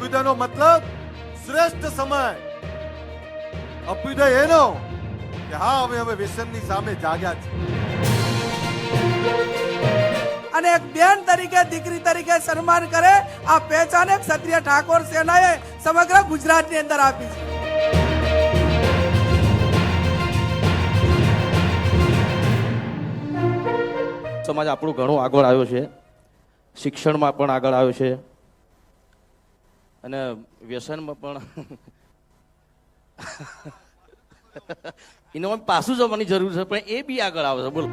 અભ્યુદયનો મતલબ શ્રેષ્ઠ સમય. અભ્યુદય એનો કે હા હવે વ્યસનની સામે જાગ્યા છે. અને એક બેન તરીકે દીકરી તરીકે સન્માન કરે આ પહેચાન ક્ષત્રિય ઠાકોર સેનાએ સમગ્ર ગુજરાતની અંદર આપી છે. સમાજ આપણું ઘણું આગળ આવ્યો છે, શિક્ષણમાં પણ આગળ આવ્યો છે અને વ્યસનમાં પણ એનો પાછું જવાની જરૂર છે, પણ એ બી આગળ આવે છે. બોલો.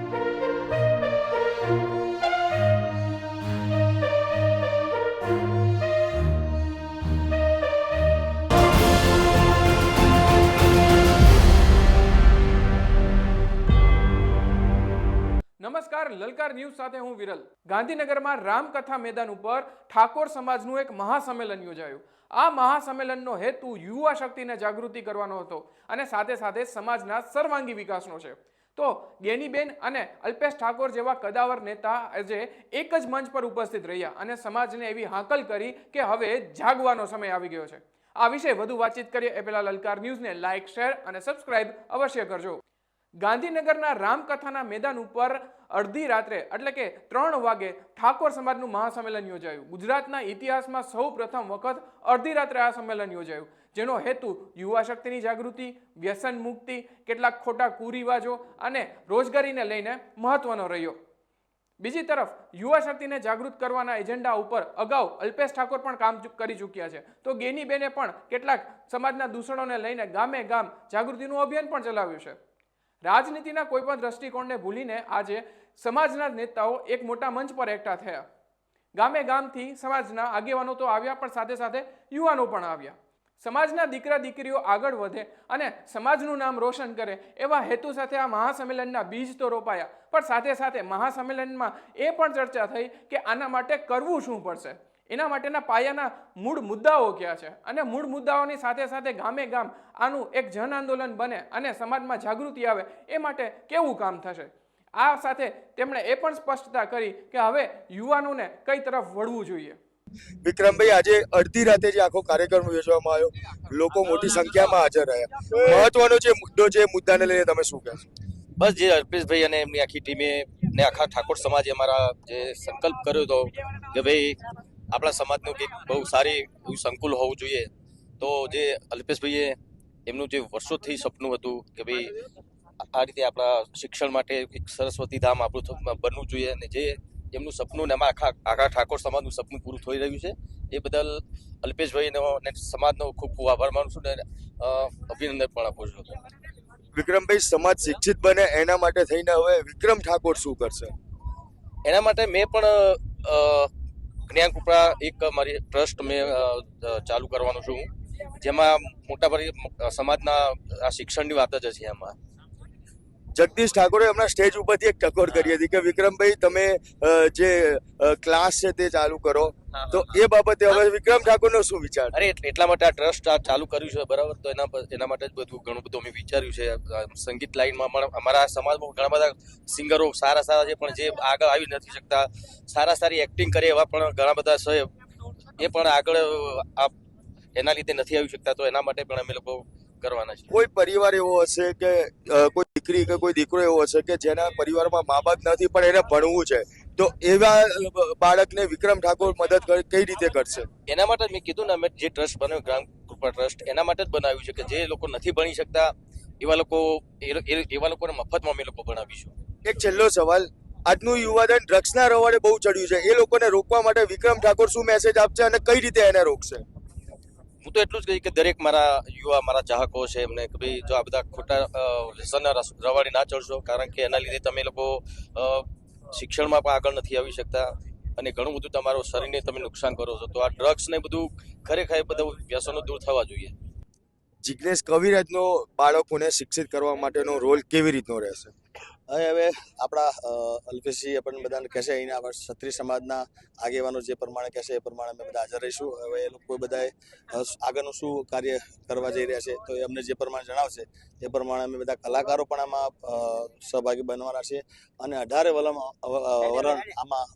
નમસ્કાર, લલકાર ન્યૂઝ સાથે હું વિરલ. ગાંધીનગરમાં રામકથા મેદાન ઉપર ઠાકોર સમાજનું એક મહાસંમેલન યોજાયું. આ મહાસંમેલનનો હેતુ યુવા શક્તિને જાગૃતિ કરવાનો હતો અને સાથે સાથે સમાજના સર્વાંગી વિકાસનો છે. તો ગેનીબેન અને અલ્પેશ ઠાકોર જેવા કદાવર નેતા આજે એક જ મંચ પર ઉપસ્થિત રહ્યા અને સમાજને એવી હાકલ કરી કે હવે જાગવાનો સમય આવી ગયો છે. આ વિશે વધુ વાતચીત કરીએ એ પહેલા લલકાર ન્યૂઝને લાઇક, શેર અને સબસ્ક્રાઇબ અવશ્ય કરજો. ગાંધીનગરના રામકથાના મેદાન ઉપર અડધી રાત્રે એટલે કે 3 વાગે ઠાકોર સમાજનું મહાસંમેલન યોજાયું. ગુજરાતના ઇતિહાસમાં સૌ પ્રથમ વખત અડધી રાત્રે આ સંમેલન યોજાયું, જેનો હેતુ યુવા શક્તિની જાગૃતિ, વ્યસન મુક્તિ, કેટલાક ખોટા કુરિવાજો અને રોજગારીને લઈને મહત્વનો રહ્યો. બીજી તરફ યુવા શક્તિને જાગૃત કરવાના એજન્ડા ઉપર અગાઉ અલ્પેશ ઠાકોર પણ કામ કરી ચૂક્યા છે. તો ગેનીબેને પણ કેટલાક સમાજના દૂષણોને લઈને ગામે ગામ જાગૃતિનું અભિયાન પણ ચલાવ્યું છે. રાજનીતિના કોઈ પણ દ્રષ્ટિકોણને ભૂલીને આજે સમાજના નેતાઓ એક મોટા મંચ પર એકઠા થયા. ગામે ગામથી સમાજના આગેવાનો તો આવ્યા, પણ સાથે સાથે યુવાનો પણ આવ્યા. સમાજના દીકરા દીકરીઓ આગળ વધે અને સમાજનું નામ રોશન કરે એવા હેતુ સાથે આ મહાસંમેલનના બીજ તો રોપાયા, પણ સાથે સાથે મહાસંમેલનમાં એ પણ ચર્ચા થઈ કે આના માટે કરવું શું પડશે, એના માટેના પાયાના મૂળ મુદ્દાઓ ક્યાં છે અને મૂળ મુદ્દાઓની સાથે સાથે ગામે ગામ આનું એક જન આંદોલન બને અને સમાજમાં જાગૃતિ આવે એ માટે કેવું કામ થશે. આ સાથે તેમણે એ પણ સ્પષ્ટતા કરી કે હવે યુવાનોને કઈ તરફ વળવું જોઈએ. વિક્રમભાઈ, આજે અડધી રાતે જે આખો કાર્યક્રમ યોજવામાં આવ્યો, લોકો મોટી સંખ્યામાં હાજર રહ્યા. મહત્વનો જે મુદ્દો છે, મુદ્દાને લઈને તમે શું કહેશો? બસ જે અલ્પેશભાઈ અને એમની આખી ટીમે ને આખા ઠાકોર સમાજે અમારા જે સંકલ્પ કર્યો હતો કે ભાઈ આપણા સમાજનું કંઈક બહુ સારી એવું સંકુલ હોવું જોઈએ, તો જે અલ્પેશભાઈએ એમનું જે વર્ષોથી સપનું હતું કે ભાઈ આ રીતે આપણા શિક્ષણ માટે એક સરસ્વતી ધામ આપણું બનવું જોઈએ, અને જે એમનું સપનું ને આખા ઠાકોર સમાજનું સપનું પૂરું થઈ રહ્યું છે, એ બદલ અલ્પેશભાઈનો અને સમાજનો ખૂબ ખૂબ આભાર માનું છું ને અભિનંદન પણ આપું છું. વિક્રમભાઈ, સમાજ શિક્ષિત બને એના માટે થઈને હવે વિક્રમ ઠાકોર શું કરશે? એના માટે મેં પણ જ્ઞાનકૃપા એક મારી ટ્રસ્ટ મેં ચાલુ કરવાનો છું, જેમાં મોટાભાગે સમાજના આ શિક્ષણની વાત જ છે. એમાં જગદીશ ઠાકોરે હમણાં સ્ટેજ ઉપરથી એક ટકોર કરી હતી કે વિક્રમભાઈ તમે જે ક્લાસ છે તે ચાલુ કરો, તો એ બાબતે હવે વિક્રમ ઠાકોરનો શું વિચાર? અરે એટલા માટે આ ટ્રસ્ટ ચાલુ કર્યું છે, બરાબર, તો એના માટે જ ઘણું બધું અમે વિચાર્યું છે. સંગીત લાઈનમાં અમારા સમાજમાં ઘણા બધા સિંગરો સારા છે, પણ જે આગળ આવી નથી શકતા, સારી એક્ટિંગ કરે એવા પણ ઘણા બધા છે, એ પણ આગળ એના લીધે નથી આવી શકતા, તો એના માટે પણ અમે લોકો કરવાના છે. કોઈ પરિવાર એવો હશે કે કોઈ દીકરી કે કોઈ દીકરો એવો હશે કે જેના પરિવારમાં મા બાપ નથી પણ એને ભણવું છે, તો એવા બાળકને વિક્રમ ઠાકોર મદદ કઈ રીતે કરશે? એના માટે મેં કીધું ને, અમે જે ટ્રસ્ટ બનાવ્યો જ્ઞાનકૃપા ટ્રસ્ટ, એના માટે જ બનાવ્યું છે કે જે લોકો નથી ભણી શકતા એવા લોકોને મફતમાં અમે લોકો ભણાવીશું. એક છેલ્લો સવાલ, આજનું યુવાધન ડ્રગ્સના રવાડે બહુ ચડ્યું છે, એ લોકોને રોકવા માટે વિક્રમ ઠાકોર શું મેસેજ આપશે અને કઈ રીતે એને રોકશે? હું તો એટલું જ કહીશ કે દરેક મારા ચાહકો છે એમને કે ભાઈ જો આ બધા ખોટા વ્યસનના રવાડે ના ચડશો, કારણ કે એના લીધે તમે લોકો શિક્ષણમાં પણ આગળ નથી આવી શકતા અને ઘણું બધું તમારું શરીરને તમે નુકસાન કરો છો. તો આ ડ્રગ્સ ને બધું ખરેખર બધું વ્યસનો દૂર થવા જોઈએ. જિજ્ઞેશ કવિરાજનો બાળકોને શિક્ષિત કરવા માટેનો રોલ કેવી રીતનો રહેશે? હવે આપણા અલ્પેશજી આપણને બધાને કહેશે, અહીંના ક્ષત્રિય સમાજના આગેવાનો જે પ્રમાણે કહેશે એ પ્રમાણે અમે બધા હાજર રહીશું. હવે એ લોકો બધાએ આગળનું શું કાર્ય કરવા જઈ રહ્યા છે તો એ અમને જે પ્રમાણે જણાવશે એ પ્રમાણે અમે બધા કલાકારો પણ આમાં સહભાગી બનવાના છે અને 18 વલણ આમાં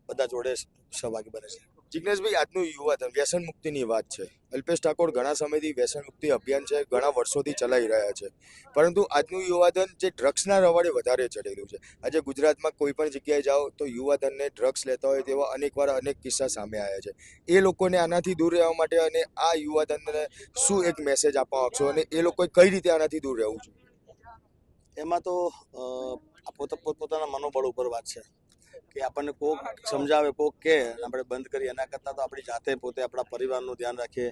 બધા જોડે સહભાગી બને છે. જિગ્નેશભાઈ, આજનું યુવાધન વ્યસન મુક્તિની વાત છે. અલ્પેશ ઠાકોર ઘણા સમયથી વ્યસન મુક્તિ અભિયાન છે, ઘણા વર્ષોથી ચલાવી રહ્યા છે, પરંતુ આજનું યુવાધન જે ડ્રગ્સના રવાડે વધારે ચડેલું છે. આજે ગુજરાતમાં કોઈ પણ જગ્યાએ જાઓ તો યુવાધનને ડ્રગ્સ લેતા હોય તેવા અનેક કિસ્સા સામે આવ્યા છે. એ લોકોને આનાથી દૂર રહેવા માટે અને આ યુવાધનને શું એક મેસેજ આપવા માંગશો અને એ લોકોએ કઈ રીતે આનાથી દૂર રહેવું જોઈએ? એમાં તો પોતપોતાના મનોબળ ઉપર વાત છે કે આપણને કોક સમજાવે, કોક કે આપણે બંધ કરીએ, એના કરતાં તો આપણી જાતે પોતે આપણા પરિવારનું ધ્યાન રાખીએ.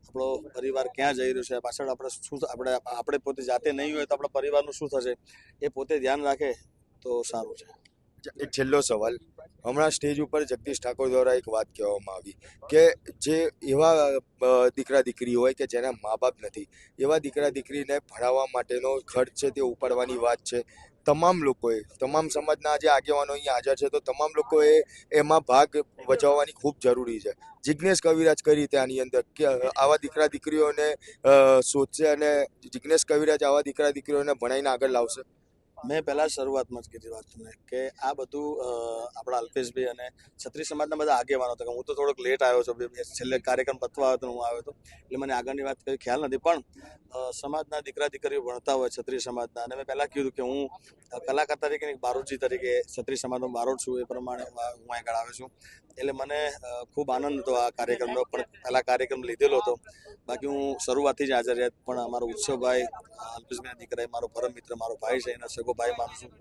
આપણો પરિવાર ક્યાં જઈ રહ્યો છે, પાછળ આપણે પોતે જાતે નહીં હોય તો આપણા પરિવારનું શું થશે, એ પોતે ધ્યાન રાખે તો સારું છે. એક છેલ્લો સવાલ. હમણાં સ્ટેજ ઉપર જગદીશ ઠાકોર દ્વારા એક વાત કહેવામાં આવી કે જે એવા દીકરા દીકરી હોય કે જેના મા બાપ નથી, એવા દીકરા દીકરીને ભણાવવા માટેનો ખર્ચ છે તે ઉપાડવાની વાત છે. તમામ લોકોએ, તમામ સમાજના જે આગેવાનો અહીંયા હાજર છે, તો તમામ લોકોએ એમાં ભાગ ભજવવાની ખૂબ જરૂરી છે. જિગ્નેશ કવિરાજ કઈ રીતે આની અંદર કે આવા દીકરા દીકરીઓને શોધશે અને જિગ્નેશ કવિરાજ આવા દીકરા દીકરીઓને ભણાવીને આગળ લાવશે? મેં પહેલા શરૂઆતમાં જ કીધી વાત તમને કે આ બધું આપણા અલ્પેશભાઈ અને ક્ષત્રિય સમાજના બધા આગેવાનો હતા. હું તો થોડોક લેટ આવ્યો છું, છેલ્લે કાર્યક્રમ પતવા આવ્યો હતો હું આવ્યો હતો, એટલે મને આગળની વાત કઈ ખ્યાલ નથી. પણ સમાજના દીકરા દીકરીઓ ભણતા હોય ક્ષત્રિય સમાજના, અને મેં પહેલાં કીધું કે હું કલાકાર તરીકે બારોટજી તરીકે ક્ષત્રિય સમાજનો બારોટ છું, એ પ્રમાણે હું આગળ આવ્યો છું. એટલે મને ખૂબ આનંદ હતો આ કાર્યક્રમનો, પણ પહેલા કાર્યક્રમ લીધેલો હતો. બાકી હું શરૂઆતથી જ હાજર રહ્યા, પણ અમારો ઉત્સવભાઈ અલ્પેશભાઈના દીકરા, મારો પરમ મિત્ર, મારો ભાઈ છે, એના સગો ભાઈ માનું છું,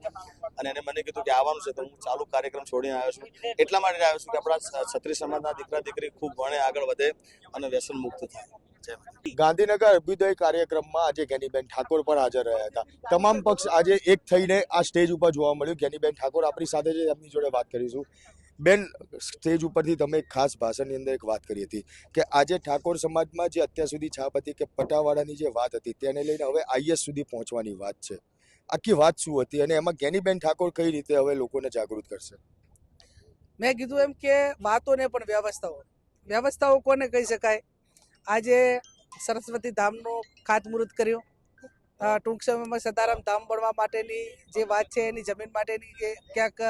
અને એને મને કીધું કે આવવાનું છે, તો હું ચાલુ કાર્યક્રમ છોડીને આવ્યો છું. એટલા માટે આવ્યો છું કે આપણા ક્ષત્રિય સમાજના દીકરા દીકરી ખૂબ ભણે, આગળ વધે અને વ્યસન મુક્ત થાય. ગાંધીનગર અભ્યુદય કાર્યક્રમમાં આજે જ્ઞાનીબેન ઠાકોર પણ હાજર રહ્યા હતા. તમામ પક્ષ આજે એક થઈને આ સ્ટેજ ઉપર જોવા મળ્યું. જ્ઞાનીબેન ઠાકોર આપણી સાથે છે, એમની જોડે વાત કરીશું. બેન, સ્ટેજ ઉપરથી તમે એક ખાસ ભાષણની અંદર એક વાત કરી હતી કે આજે ઠાકોર સમાજમાં જે અત્યાર સુધી છાપ હતી કે પટાવાળાની જે વાત હતી તેને લઈને હવે આઈએસ સુધી પહોંચવાની વાત છે. આખી વાત શું હતી અને એમાં જ્ઞાનીબેન ઠાકોર કઈ રીતે હવે લોકોને જાગૃત કરશે? મેં કીધું એમ કે વાતોને પણ વ્યવસ્થાઓ કોને કહી શકાય. આજે સરસ્વતી ધામનું ખાતમુહૂર્ત કર્યું. ટૂંક સમયમાં સદારામ ધામ બનવા માટેની જે વાત છે એની જમીન માટેની ક્યાંક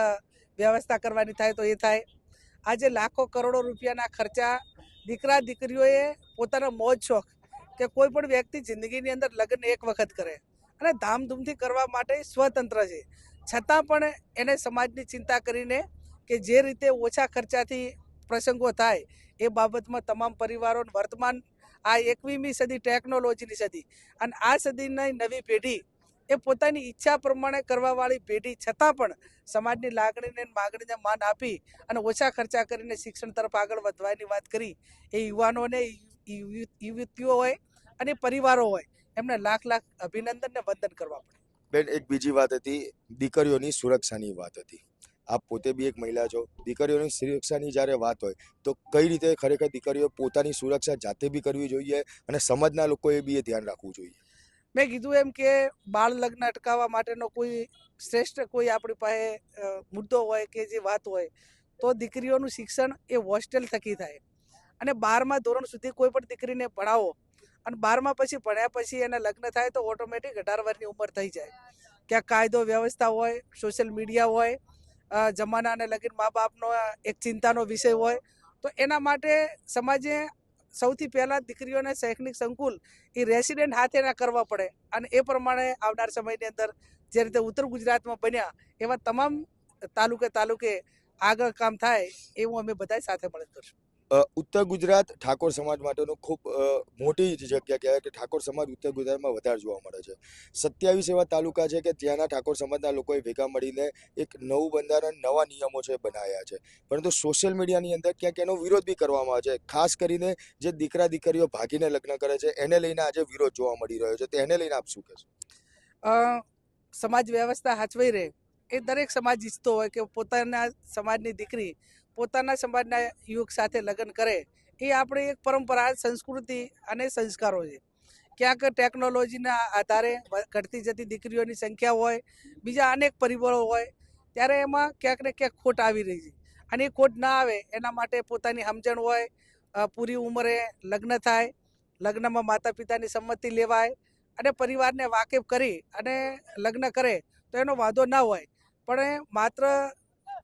વ્યવસ્થા કરવાની થાય તો એ થાય. આજે લાખો કરોડો રૂપિયાના ખર્ચા દીકરા દીકરીઓએ પોતાના મોજ શોખ કે કોઈ પણ વ્યક્તિ જિંદગીની અંદર લગ્ન એક વખત કરે અને ધામધૂમથી કરવા માટે સ્વતંત્ર છે, છતાં પણ એને સમાજની ચિંતા કરીને કે જે રીતે ઓછા ખર્ચાથી પ્રસંગો થાય એ બાબતમાં તમામ પરિવારો વર્તમાન આ 21મી સદી ટેકનોલોજીની સદી અને આ સદીની નવી પેઢી એ પોતાની ઈચ્છા પ્રમાણે કરવાવાળી પેઢી, છતાં પણ સમાજની લાગણીને માગણીને માન આપી અને ઓછા ખર્ચા કરીને શિક્ષણ તરફ આગળ વધવાની વાત કરી. એ યુવાનોને, યુવતીઓ હોય અને પરિવારો હોય, એમને લાખ લાખ અભિનંદન ને વંદન કરવા પડે. બેન, એક બીજી વાત હતી, દીકરીઓની સુરક્ષાની વાત હતી. આપ પોતે બી એક મહિલા છો. દીકરીઓની સુરક્ષાની જ્યારે વાત હોય તો કઈ રીતે ખરેખર દીકરીઓ પોતાની સુરક્ષા જાતે બી કરવી જોઈએ અને સમાજના લોકોએ બી એ ધ્યાન રાખવું જોઈએ? મેં કીધું એમ કે બાળ લગ્ન અટકાવવા માટેનો કોઈ શ્રેષ્ઠ કોઈ આપણી પાસે મુદ્દો હોય કે જે વાત હોય તો દીકરીઓનું શિક્ષણ એ હોસ્ટેલ થકી થાય. અને 12મા ધોરણ સુધી કોઈ પણ દીકરીને ભણાવો અને 12મા પછી ભણ્યા પછી એના લગ્ન થાય તો ઓટોમેટિક 18 વર્ષની ઉંમર થઈ જાય. ક્યાંક કાયદો વ્યવસ્થા હોય, સોશિયલ મીડિયા હોય, જમાનાને લગીને મા બાપનો એક ચિંતાનો વિષય હોય, તો એના માટે સમાજે સૌથી પહેલાં દીકરીઓને શૈક્ષણિક સંકુલ એ રેસિડેન્ટ હાથે ના કરવા પડે અને એ પ્રમાણે આવનાર સમયની અંદર જે રીતે ઉત્તર ગુજરાતમાં બન્યા એવા તમામ તાલુકે આગળ કામ થાય એવું અમે બધા સાથે મળે કરશું. ઉત્તર ગુજરાત ઠાકોર સમાજ માટેનો ખૂબ મોટી જગ્યા કહેવાય કે ઠાકોર સમાજ ઉત્તર ગુજરાતમાં વધારે જોવા મળે છે. 27 એવા તાલુકા છે કે ત્યાંના ઠાકોર સમાજના લોકોએ ભેગા મળીને એક નવું બંધારણ, નવા નિયમો છે બનાવ્યા છે, પરંતુ સોશિયલ મીડિયાની અંદર ક્યાંક એનો વિરોધ બી કરવામાં આવે છે. ખાસ કરીને જે દીકરા દીકરીઓ ભાગીને લગ્ન કરે છે એને લઈને આજે વિરોધ જોવા મળી રહ્યો છે, તેને લઈને આપ શું કહેશો? સમાજ વ્યવસ્થા સાચવાઈ રહે એ દરેક સમાજ ઈચ્છતો હોય કે પોતાના સમાજની દીકરી પોતાના સમાજના યુવક સાથે લગ્ન કરે. એ આપણી એક પરંપરા, સંસ્કૃતિ અને સંસ્કારો છે. ક્યાંક ટેકનોલોજીના આધારે ઘટતી જતી દીકરીઓની સંખ્યા હોય, બીજા અનેક પરિબળો હોય, ત્યારે એમાં ક્યાંક ને ક્યાંક ખોટ આવી રહી છે. અને એ ખોટ ના આવે એના માટે પોતાની સમજણ હોય, પૂરી ઉંમરે લગ્ન થાય, લગ્નમાં માતા પિતાની સંમતિ લેવાય અને પરિવારને વાકેફ કરી અને લગ્ન કરે તો એનો વાંધો ના હોય. પણ માત્ર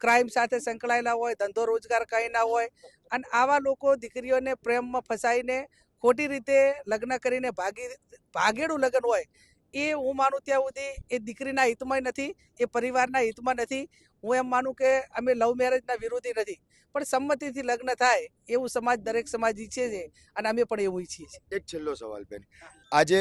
ક્રાઇમ સાથે સંકળાયેલા હોય, ધંધો રોજગાર કંઈ ના હોય, અને આવા લોકો દીકરીઓને પ્રેમમાં ફસાઈને ખોટી રીતે લગ્ન કરીને ભાગેડું લગ્ન હોય, એ હું માનું ત્યાં સુધી એ દીકરીના હિતમાં નથી, એ પરિવારના હિતમાં નથી. હું એમ માનું કે અમે લવ મેરેજના વિરોધી નથી, પણ સંમતિથી લગ્ન થાય એવું સમાજ, દરેક સમાજ ઈચ્છે છે, અને અમે પણ એવું ઈચ્છીએ છીએ. એક છેલ્લો સવાલ બેન, આજે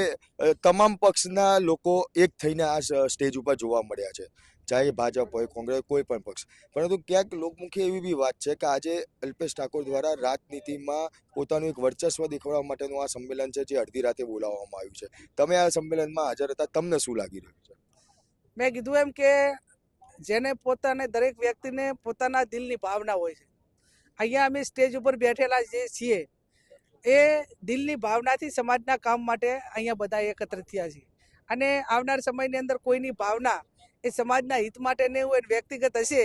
તમામ પક્ષના લોકો એક થઈને આ સ્ટેજ ઉપર જોવા મળ્યા છે, ચાહે ભાજપ હોય, કોંગ્રેસ, કોઈ પણ પક્ષ, પરંતુ ક્યાંક લોકમુખે એવી બી વાત છે કે આજે અલ્પેશ ઠાકોર દ્વારા રાજનીતિમાં પોતાનું એક વર્ચસ્વ દેખાડવા માટેનું આ સંમેલન છે જે અડધી રાતે બોલાવવામાં આવ્યું છે. તમે આ સંમેલનમાં હાજર હતા, તમને શું લાગી રહ્યું છે? મેં કીધું એમ કે જેને પોતાને, દરેક વ્યક્તિને પોતાના દિલની ભાવના હોય છે. અહીંયા અમે સ્ટેજ ઉપર બેઠેલા જે છીએ એ દિલની ભાવનાથી સમાજના કામ માટે અહીંયા બધા એકત્રિત થયા છે, અને આવનાર સમયની અંદર કોઈની ભાવના એ સમાજના હિત માટે નહીં હોય, વ્યક્તિગત હશે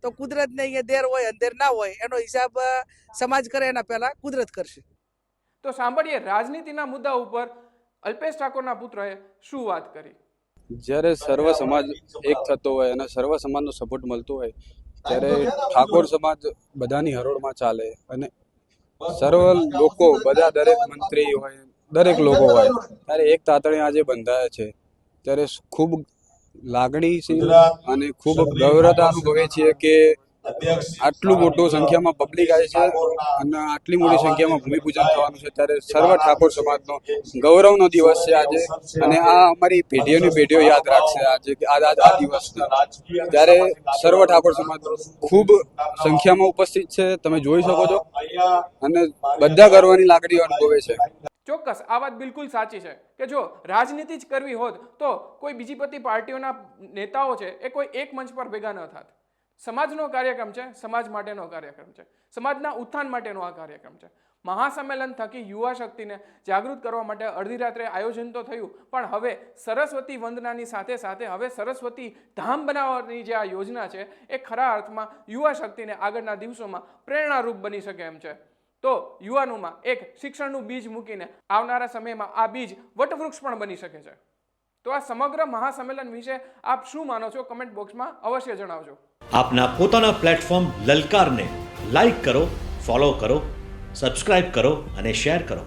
તો કુદરતને અહીંયા દેર હોય અંધેર ના હોય, એનો હિસાબ સમાજ કરે એના પહેલા કુદરત કરશે. તો સાંભળીએ રાજનીતિના મુદ્દા ઉપર અલ્પેશ ઠાકોરના પુત્રએ શું વાત કરી. જ્યારે સર્વ સમાજ એક થતો હોય અને સર્વ સમાજનો સપોર્ટ મળતો હોય ત્યારે ઠાકોર સમાજ બધાની હરોળમાં ચાલે, અને સર્વ લોકો, બધા, દરેક મંત્રી હોય, દરેક લોકો હોય, ત્યારે એક તાતણે આજે બંધાયા છે ત્યારે ખૂબ લાગણીશીલ અને ખૂબ ગૌરવતા અનુભવે છીએ કે આટલું મોટું સંખ્યામાં પબ્લિક આવી છે અને આટલી મોટી સંખ્યામાં ભૂમિપૂજન થવાનું છે, ત્યારે સર્વ ઠાકોર સમાજનો ગૌરવનો દિવસ છે આજે, અને આ અમારી પેઢીઓની પેઢીઓ યાદ રાખશે આજે કે આ દિવસને. ત્યારે સર્વ ઠાકોર સમાજ ખૂબ સંખ્યામાં ઉપસ્થિત છે, તમે જોઈ શકો છો, અને બધા ગર્વની લાગણીઓ અનુભવે છે. ચોક્કસ આ વાત બિલકુલ સાચી છે કે જો રાજનીતિ જ કરવી હોત તો કોઈ બીજી બધી પાર્ટીઓના નેતાઓ છે એ કોઈ એક મંચ પર ભેગા ન થાત. સમાજનો કાર્યક્રમ છે, સમાજ માટેનો કાર્યક્રમ છે, સમાજના ઉત્થાન માટેનો આ કાર્યક્રમ છે. મહાસંમેલન થકી યુવા શક્તિને જાગૃત કરવા માટે અડધી રાત્રે આયોજન તો થયું, પણ હવે સરસ્વતી વંદનાની સાથે સાથે હવે સરસ્વતી ધામ બનાવવાની જે આ યોજના છે એ ખરા અર્થમાં યુવા શક્તિને આગળના દિવસોમાં પ્રેરણારૂપ બની શકે એમ છે. તો યુવાનોમાં એક શિક્ષણનું બીજ મૂકીને આવનારા સમયમાં આ બીજ વટવૃક્ષ પણ બની શકે છે. તો આ સમગ્ર મહાસંમેલન વિશે આપ શું માનો છો? કમેન્ટ બોક્સમાં અવશ્ય જણાવજો. આપના પોતાના પ્લેટફોર્મ લલકારને લાઈક કરો, ફોલો કરો, સબસ્ક્રાઇબ કરો અને શેર કરો.